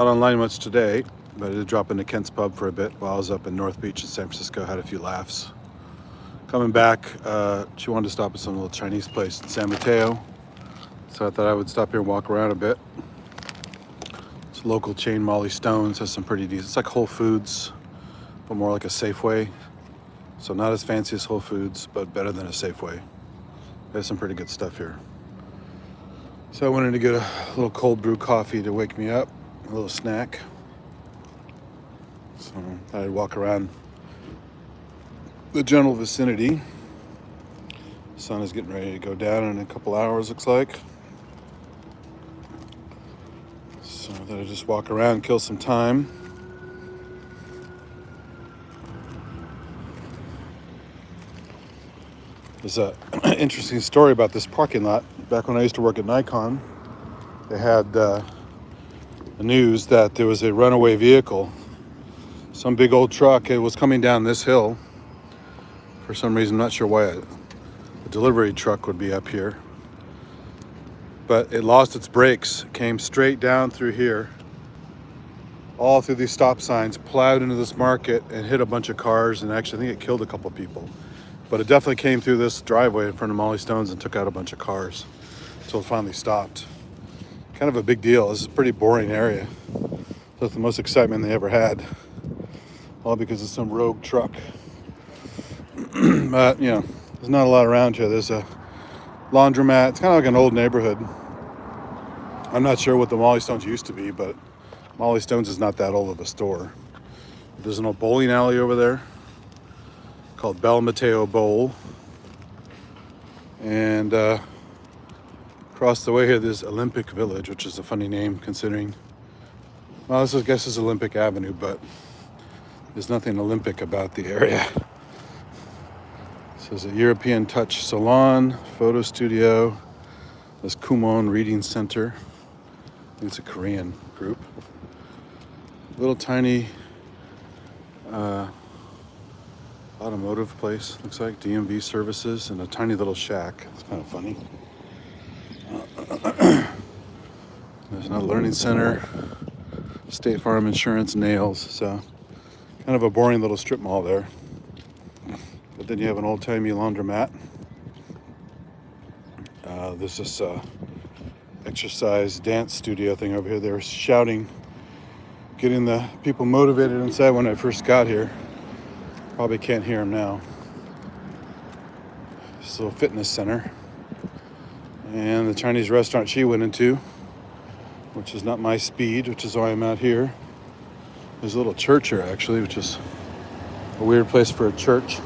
Not online much today, but I did drop into Kent's Pub for a bit while I was up in North Beach in San Francisco. Had a few laughs. Coming back, she wanted to stop at some little Chinese place in San Mateo, so I thought I would stop here and walk around a bit. It's a local chain, Molly Stone's, has some pretty decent. It's like Whole Foods, but more like a Safeway. So not as fancy as Whole Foods, but better than a Safeway. There's some pretty good stuff here. So I went in to get a little cold brew coffee to wake me up, a little snack. So I'd walk around the general vicinity. The sun is getting ready to go down in a couple hours, looks like. So that I just walk around, kill some time. There's an interesting story about this parking lot. Back when I used to work at Nikon, they had the news that there was a runaway vehicle. Some big old truck. It was coming down this hill. For some reason, I'm not sure why a delivery truck would be up here. But it lost its brakes, came straight down through here, all through these stop signs, plowed into this market and hit a bunch of cars, and actually I think it killed a couple people. But it definitely came through this driveway in front of Molly Stone's and took out a bunch of cars until it finally stopped. Kind of a big deal. This is a pretty boring area. That's the most excitement they ever had. All because of some rogue truck. But, there's not a lot around here. There's a laundromat. It's kind of like an old neighborhood. I'm not sure what the Molly Stone's used to be, but Molly Stone's is not that old of a store. There's an old bowling alley over there called Mateo Bowl. And across the way here, there's Olympic Village, which is a funny name considering, well, this I guess is Olympic Avenue, but there's nothing Olympic about the area. So there's a European Touch Salon, photo studio. There's Kumon Reading Center. I think it's a Korean group. Little tiny automotive place, looks like DMV services, and a tiny little shack. It's kind of funny. There's another learning center, State Farm Insurance, nails. So kind of a boring little strip mall there. But then you have an old-timey laundromat. There's this exercise dance studio thing over here. They were shouting, getting the people motivated inside when I first got here. Probably can't hear them now. This little fitness center. And the Chinese restaurant she went into, which is not my speed, which is why I'm out here. There's a little church here, actually, which is a weird place for a church.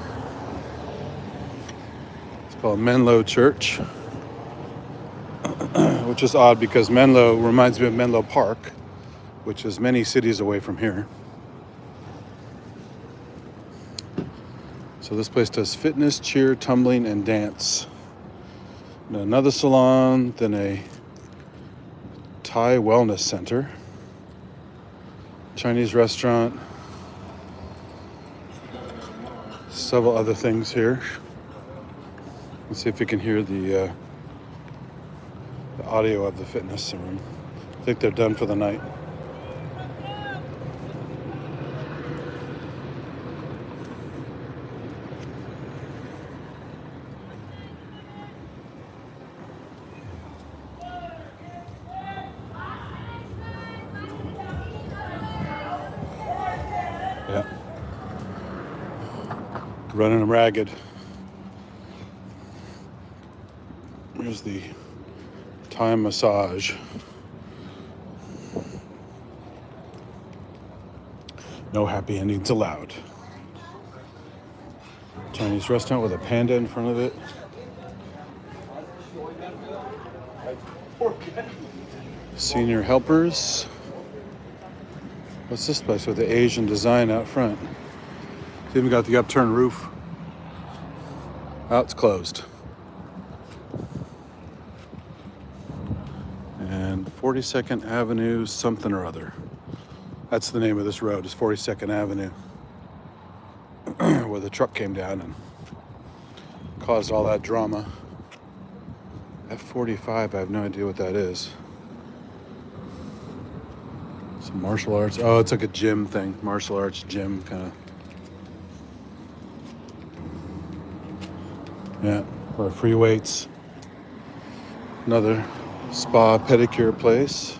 It's called Menlo Church. Which is odd because Menlo reminds me of Menlo Park, which is many cities away from here. So this place does fitness, cheer, tumbling, and dance. And another salon, then a Thai wellness center, Chinese restaurant, several other things here. Let's see if we can hear the audio of the fitness room. I think they're done for the night. Yeah. Running them ragged. Here's the Thai massage. No happy endings allowed. Chinese restaurant with a panda in front of it. Senior helpers. What's this place with the Asian design out front? It's even got the upturned roof. Oh, it's closed. And 42nd Avenue something or other. That's the name of this road, is 42nd Avenue. Where the truck came down and caused all that drama. F45, I have no idea what that is. So Martial arts. Oh, it's like a gym thing. Martial arts gym kind of. Yeah, or free weights. Another spa pedicure place.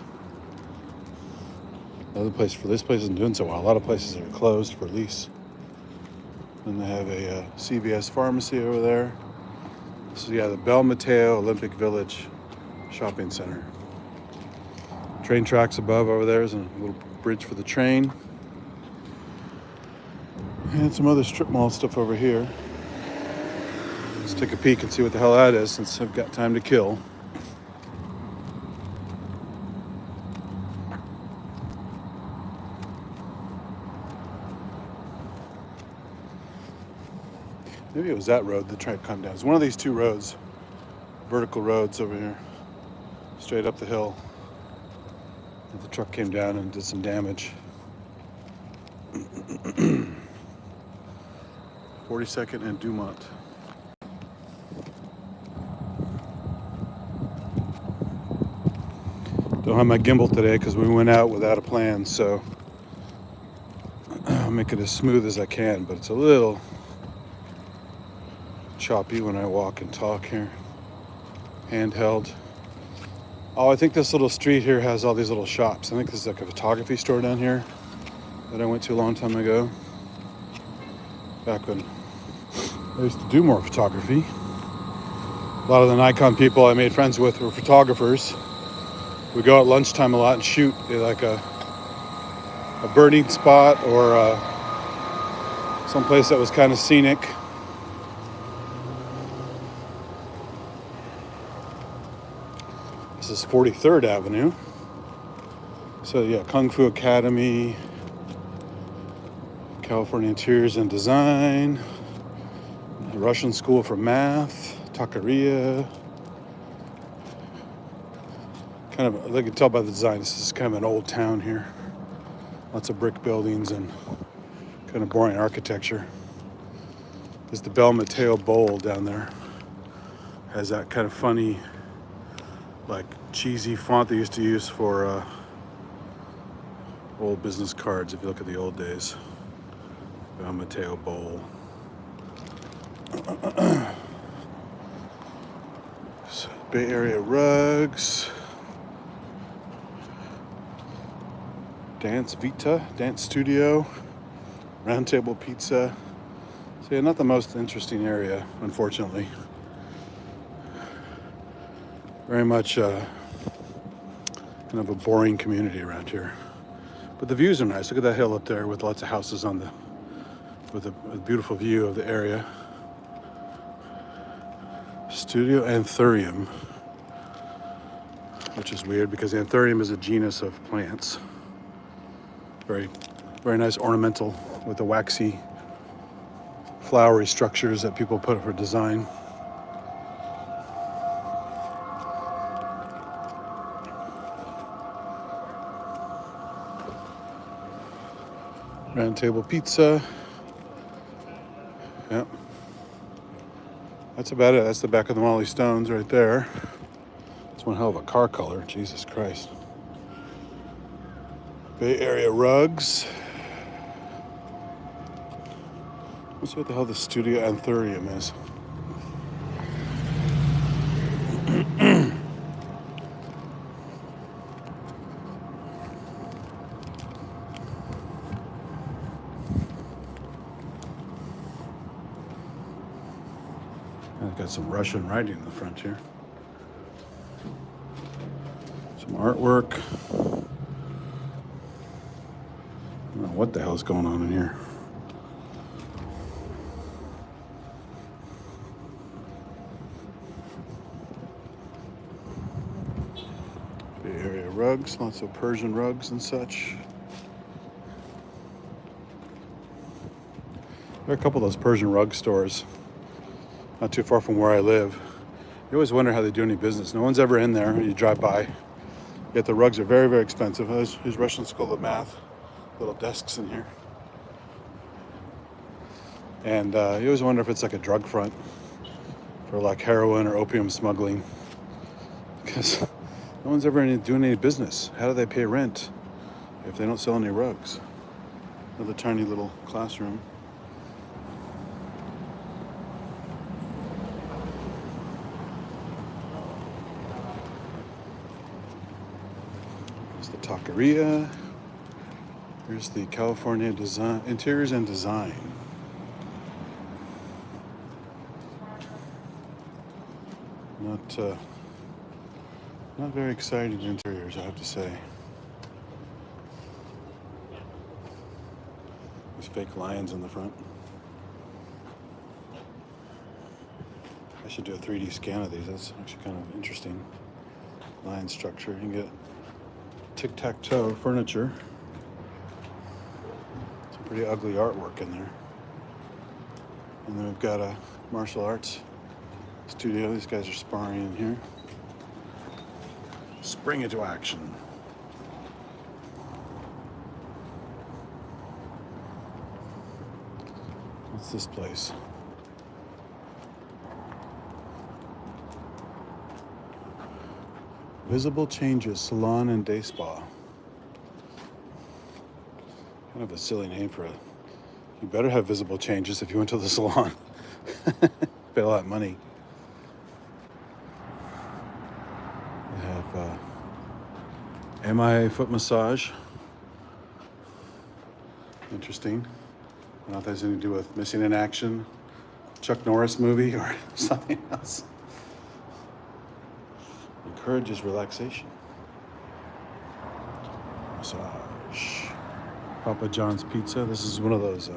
Another place for this place isn't doing so well. A lot of places are closed for lease. And they have a CVS pharmacy over there. So yeah, the Mateo Olympic Village shopping center. Train tracks above over there is a little bridge for the train. And some other strip mall stuff over here. Let's take a peek and see what the hell that is since I've got time to kill. Maybe it was that road the train come down. It's one of these two roads, vertical roads over here, straight up the hill. The truck came down and did some damage. 42nd and Dumont. Don't have my gimbal today because we went out without a plan, so I'll make it as smooth as I can, but it's a little choppy when I walk and talk here. Handheld. Oh, I think this little street here has all these little shops. I think this is like a photography store down here that I went to a long time ago. Back when I used to do more photography. A lot of the Nikon people I made friends with were photographers. We go at lunchtime a lot and shoot at like a birding spot or someplace that was kind of scenic. This is 43rd Avenue. So yeah, Kung Fu Academy, California Interiors and Design, the Russian School for Math, Taqueria. Kind of, I can tell by the design, this is kind of an old town here. Lots of brick buildings and kind of boring architecture. There's the Mateo Bowl down there. Has that kind of funny, like cheesy font they used to use for old business cards if you look at the old days. Mateo Bowl. So, Bay Area rugs. Dance Vita, dance studio. Round Table Pizza. So yeah, not the most interesting area, unfortunately. Very much kind of a boring community around here. But the views are nice. Look at that hill up there with lots of houses on the, with a beautiful view of the area. Studio Anthurium, which is weird because Anthurium is a genus of plants. Very, very nice ornamental with the waxy, flowery structures that people put for design. Round Table Pizza. Yep. That's about it. That's the back of the Molly Stones right there. It's one hell of a car color. Jesus Christ. Bay Area rugs. Let's see what the hell the Studio Anthurium is. I've got some Russian writing in the front here. Some artwork. I don't know what the hell's going on in here. Bay Area rugs, lots of Persian rugs and such. There are a couple of those Persian rug stores not too far from where I live. You always wonder how they do any business. No one's ever in there. You drive by. Yet the rugs are very, very expensive. There's Russian School of Math. Little desks in here. And you always wonder if it's like a drug front for like heroin or opium smuggling. Because no one's ever doing any business. How do they pay rent? if they don't sell any rugs. Another tiny little classroom. There's the taqueria. Here's the California Design Interiors and Design. Not very exciting interiors, I have to say. These fake lions in the front. I should do a 3D scan of these. That's actually kind of interesting. Lion structure. You can get tic-tac-toe furniture. Some pretty ugly artwork in there. And then we've got a martial arts studio. These guys are sparring in here. Spring into action. What's this place? Visible Changes Salon and Day Spa. Kind of a silly name for you better have visible changes if you went to the salon. Pay a lot of money. We have MI foot massage. Interesting. I don't know if that has anything to do with Missing in Action, Chuck Norris movie, or something else. Encourages relaxation. Massage. Papa John's Pizza. This is one of those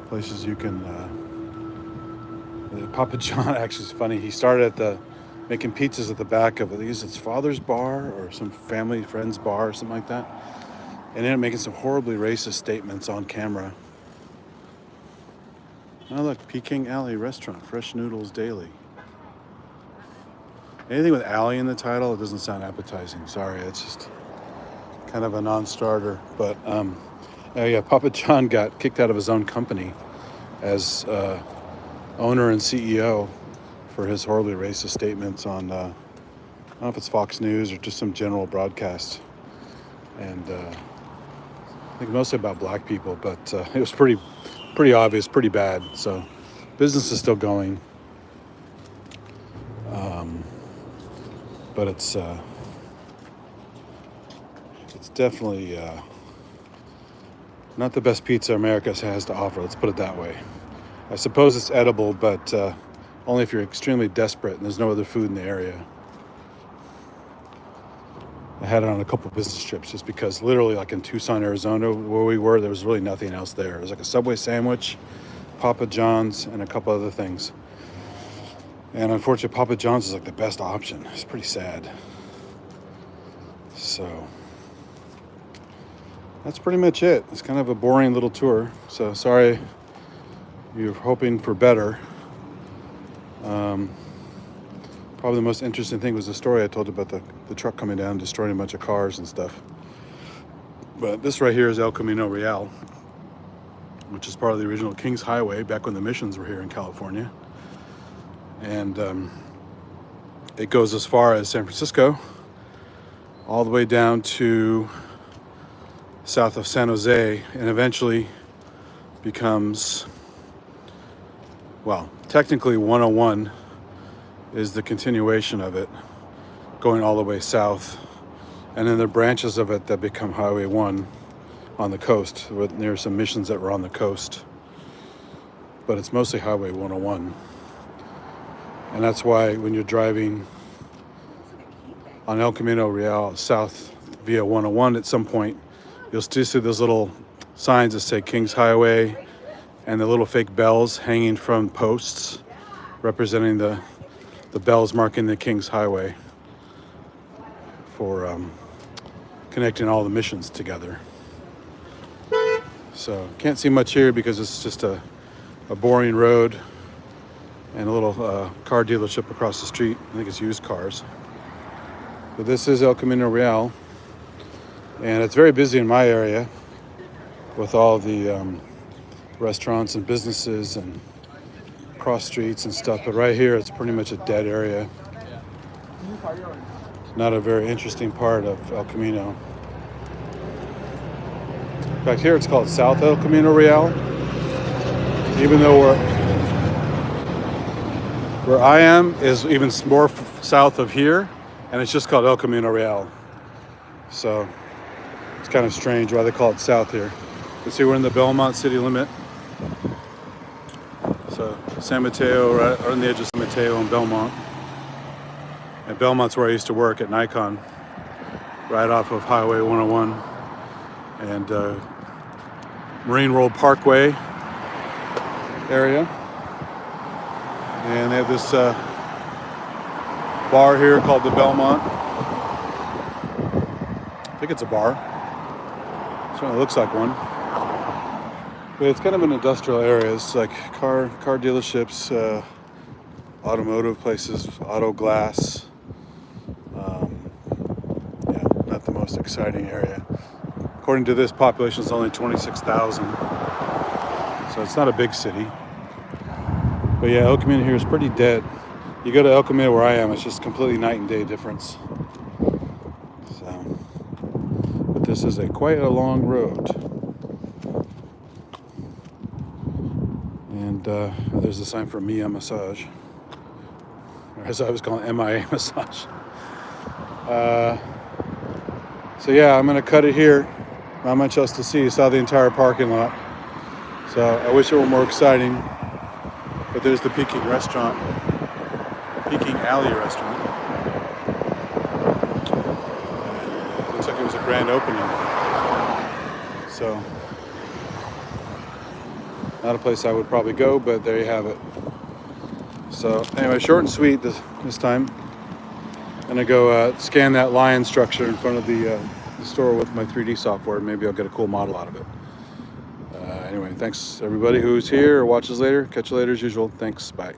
places you can. Papa John actually is funny. He started at making pizzas at the back of it. I think it's father's bar or some family friend's bar or something like that. And ended up making some horribly racist statements on camera. Oh look, Peking Alley Restaurant, fresh noodles daily. Anything with alley in the title, it doesn't sound appetizing. Sorry, it's just kind of a non-starter. But Papa John got kicked out of his own company as owner and CEO for his horribly racist statements on, I don't know if it's Fox News or just some general broadcast. And I think mostly about black people, but it was pretty obvious, pretty bad. So business is still going. But it's definitely not the best pizza America has to offer. Let's put it that way. I suppose it's edible, but only if you're extremely desperate and there's no other food in the area. I had it on a couple of business trips just because literally like in Tucson, Arizona, where we were, there was really nothing else there. It was like a Subway sandwich, Papa John's, and a couple other things. And unfortunately, Papa John's is like the best option. It's pretty sad. So that's pretty much it. It's kind of a boring little tour. So sorry you're hoping for better. Probably the most interesting thing was the story I told you about the truck coming down, destroying a bunch of cars and stuff. But this right here is El Camino Real, which is part of the original Kings Highway back when the missions were here in California. And it goes as far as San Francisco, all the way down to south of San Jose, and eventually becomes, well, technically 101 is the continuation of it, going all the way south. And then there are branches of it that become Highway 1 on the coast. There are some missions that were on the coast, but it's mostly Highway 101. And that's why when you're driving on El Camino Real south via 101, at some point, you'll still see those little signs that say Kings Highway and the little fake bells hanging from posts representing the bells marking the Kings Highway for connecting all the missions together. So can't see much here because it's just a boring road and a little car dealership across the street. I think it's used cars. But this is El Camino Real, and it's very busy in my area with all the restaurants and businesses and cross streets and stuff. But right here, it's pretty much a dead area. Not a very interesting part of El Camino. In fact, here it's called South El Camino Real, even though where I am is even more south of here, and it's just called El Camino Real. So it's kind of strange why they call it south here. You can see we're in the Belmont city limit. So San Mateo, right on the edge of San Mateo and Belmont. And Belmont's where I used to work at Nikon, right off of Highway 101 and Marine World Parkway area. And they have this bar here called the Belmont. I think it's a bar. It certainly looks like one. But it's kind of an industrial area. It's like car dealerships, automotive places, auto glass. Yeah, not the most exciting area. According to this, population is only 26,000. So it's not a big city. But yeah, El Camino here is pretty dead. You go to El Camino where I am, it's just completely night and day difference. So, but this is quite a long road. And there's a sign for Mia Massage, or as I was calling it, MIA Massage. So yeah, I'm gonna cut it here. Not much else to see. You saw the entire parking lot. So I wish it were more exciting. But there's the Peking restaurant, Peking Alley restaurant. Looks like it was a grand opening. So, not a place I would probably go, but there you have it. So anyway, short and sweet this time. I'm gonna go scan that lion structure in front of the store with my 3D software. Maybe I'll get a cool model out of it. Anyway, thanks everybody who's here or watches later. Catch you later as usual. Thanks. Bye.